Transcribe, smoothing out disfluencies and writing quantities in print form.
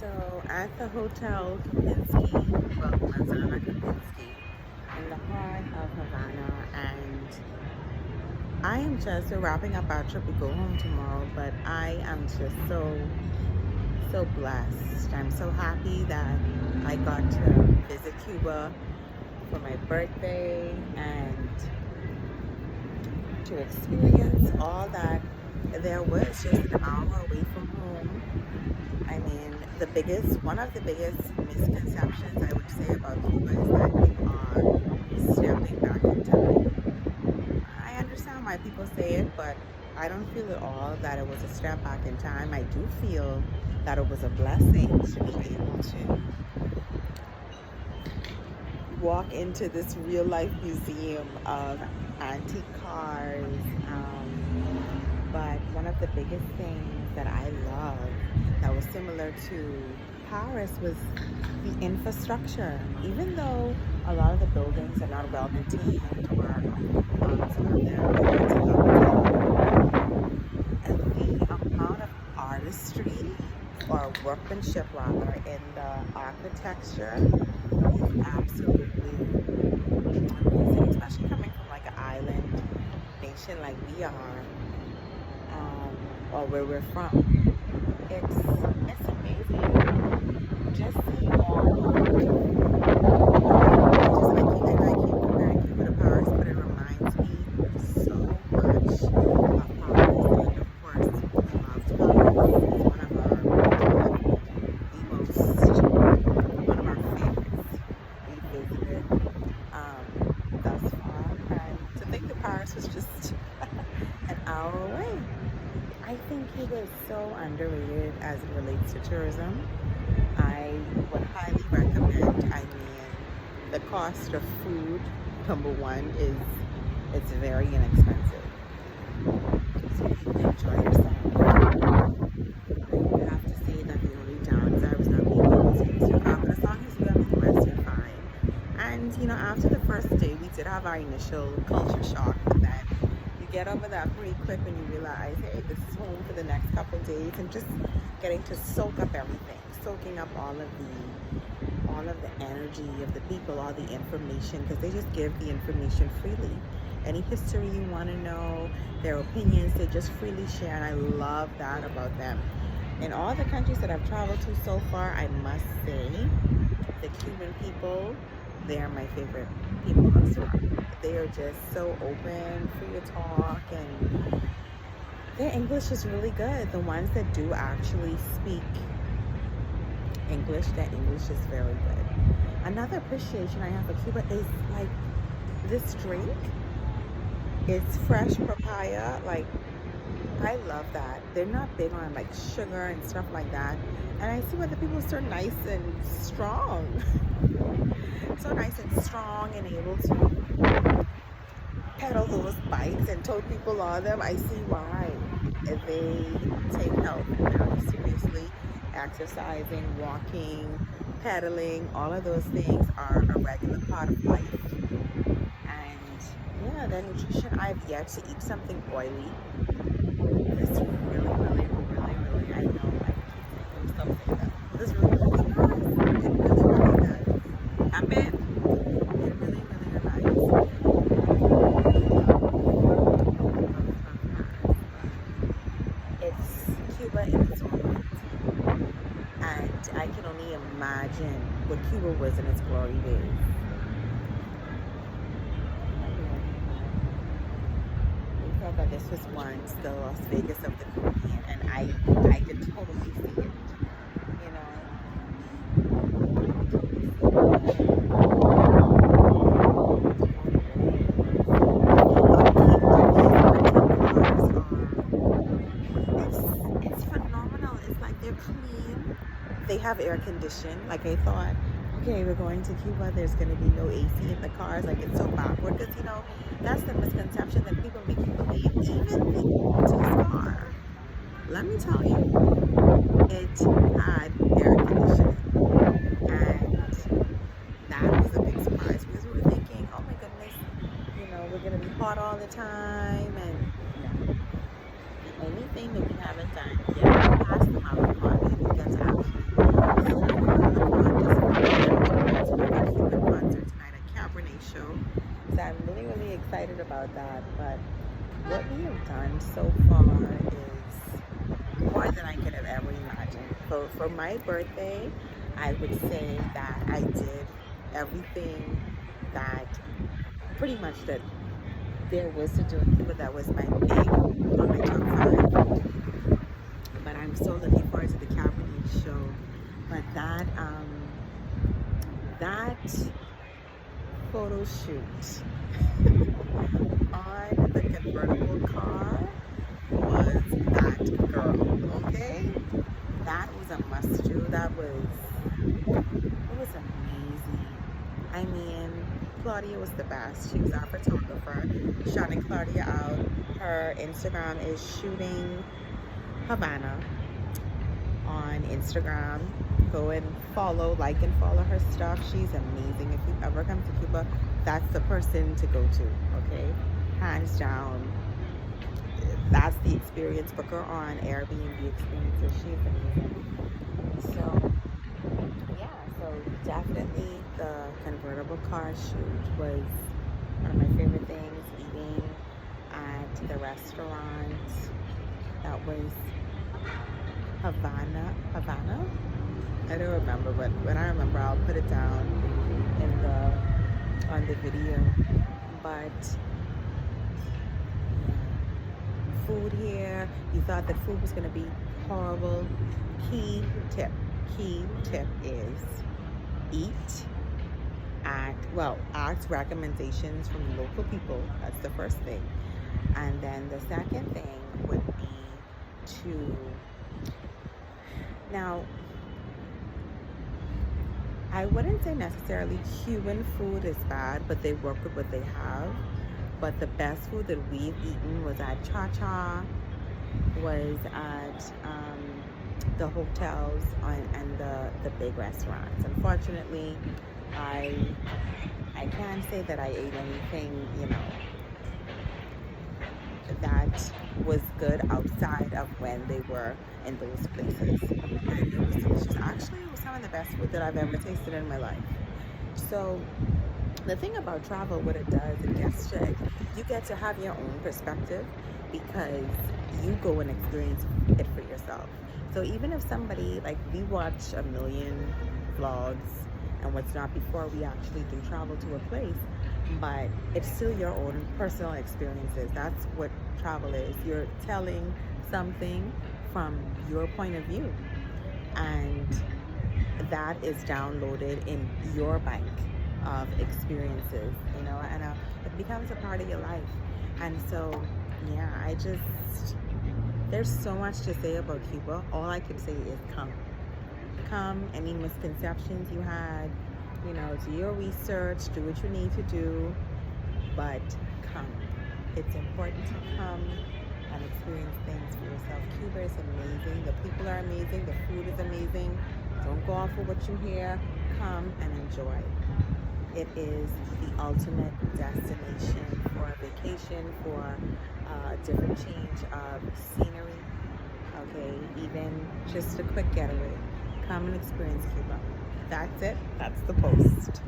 So at the Hotel Kempinski, well, Manzana Kempinski, in the heart of Havana, and I am just wrapping up our trip. We go home tomorrow, but I am just so blessed. I'm so happy that I got to visit Cuba for my birthday and to experience all that there was just an hour away from home. I mean, one of the biggest misconceptions I would say about Cuba is that you are stepping back in time. I understand why people say it, but I don't feel at all that it was a step back in time. I do feel that it was a blessing to be able to walk into this real life museum of antique cars. But one of the biggest things that I love that was similar to Paris was the infrastructure. Even though a lot of the buildings are not well maintained or some of them are and the amount of artistry or workmanship rather in the architecture is absolutely amazing, especially coming from like an island nation like we are, or where we're from. It's amazing just seeing all of I keep comparing Cuba to Paris, but it reminds me so much of Paris. And of course, we loved Paris. It's one of our favorites we visited thus far. And to think that Paris was just an hour away. I think Cuba is so underrated as it relates to tourism. I would highly recommend. I mean, the cost of food, number one, is it's very inexpensive. So you can enjoy yourself. I would have to say that the only downside was not being able to use your car, but as long as you have the rest, you're fine. And you know, after the first day, we did have our initial culture shock, but then you get over that pretty quick when you realize, hey, this is home for the next couple of days, and just getting to soak up everything, soaking up all of the energy of the people, all the information, because they just give the information freely. Any history you want to know, their opinions, they just freely share, and I love that about them. In all the countries that I've traveled to so far, I must say the Cuban people, they are my favorite people thus far. They are just so open for your talk, and their English is really good. The ones that do actually speak English, their English is very good. Another appreciation I have for Cuba is like this drink. It's fresh papaya. Like, I love that. They're not big on like sugar and stuff like that. And I see why the people are so nice and strong. So nice and strong and able to pedal those bikes and tote people on them. I see why they take health very seriously. Exercising, walking, pedaling, all of those things are a regular part of life. And yeah, the nutrition, I've yet to eat something oily. It's really, I know I keep saying that. It's really nice. It really does. I bet it really reminds me. It's Cuba in its own. And I can only imagine what Cuba was in its glory days. We thought that this was once the Las Vegas of the Caribbean, and I could totally see it. You know. It's phenomenal. It's like they're clean. They have air conditioning. Like I thought, okay, we're going to Cuba, there's going to be no AC in the cars. Like, it's so backward, because you know that's the misconception that people make you believe. Even the Altis car, let me tell you, it had air conditioning, and that was a big surprise, because we were thinking, oh my goodness, you know, we're going to be hot all the time, and anything that we haven't done yet past the house party, we get to actually about that. But what we have done so far is more than I could have ever imagined. For my birthday, I would say that I did everything that pretty much that there was to do in Cuba. That was my big on my top 5. But I'm so looking forward to the Cabernet show. But that photo shoot on the convertible car was that girl, okay? That was a must do. It was amazing. I mean, Claudia was the best. She was our photographer, shouting Claudia out. Her Instagram is shooting Havana on Instagram. Go and like and follow her stuff. She's amazing. If you ever come to Cuba, that's the person to go to, okay? Hands down. That's the experience. Book her on Airbnb experiences. She's amazing. So, yeah, so definitely the convertible car shoot was one of my favorite things. Eating at the restaurant that was Havana. I don't remember, but when I remember, I'll put it down on the video. But food here, you thought that food was going to be horrible. Key tip is ask recommendations from local people. That's the first thing. And then the second thing would be to, now, I wouldn't say necessarily Cuban food is bad, but they work with what they have. But the best food that we've eaten was at Cha-Cha, was at the hotels and the big restaurants. Unfortunately, I can't say that I ate anything, that was good outside of when they were in those places. And it was delicious. Actually, it was some of the best food that I've ever tasted in my life. So the thing about travel, what it does, you get to have your own perspective because you go and experience it for yourself. So even if somebody, like, we watch a million vlogs and what's not before we actually do travel to a place, but it's still your own personal experiences. That's what travel is. You're telling something from your point of view, and that is downloaded in your bank of experiences, and it becomes a part of your life. And so, yeah, there's so much to say about Cuba. All I can say is come. Any misconceptions you had, do your research, do what you need to do, but come. It's important to come and experience things for yourself. Cuba is amazing. The people are amazing. The food is amazing. Don't go off of what you hear. Come and enjoy. It is the ultimate destination for a vacation, for a different change of scenery, okay? Even just a quick getaway. Come and experience Cuba. That's it. That's the post.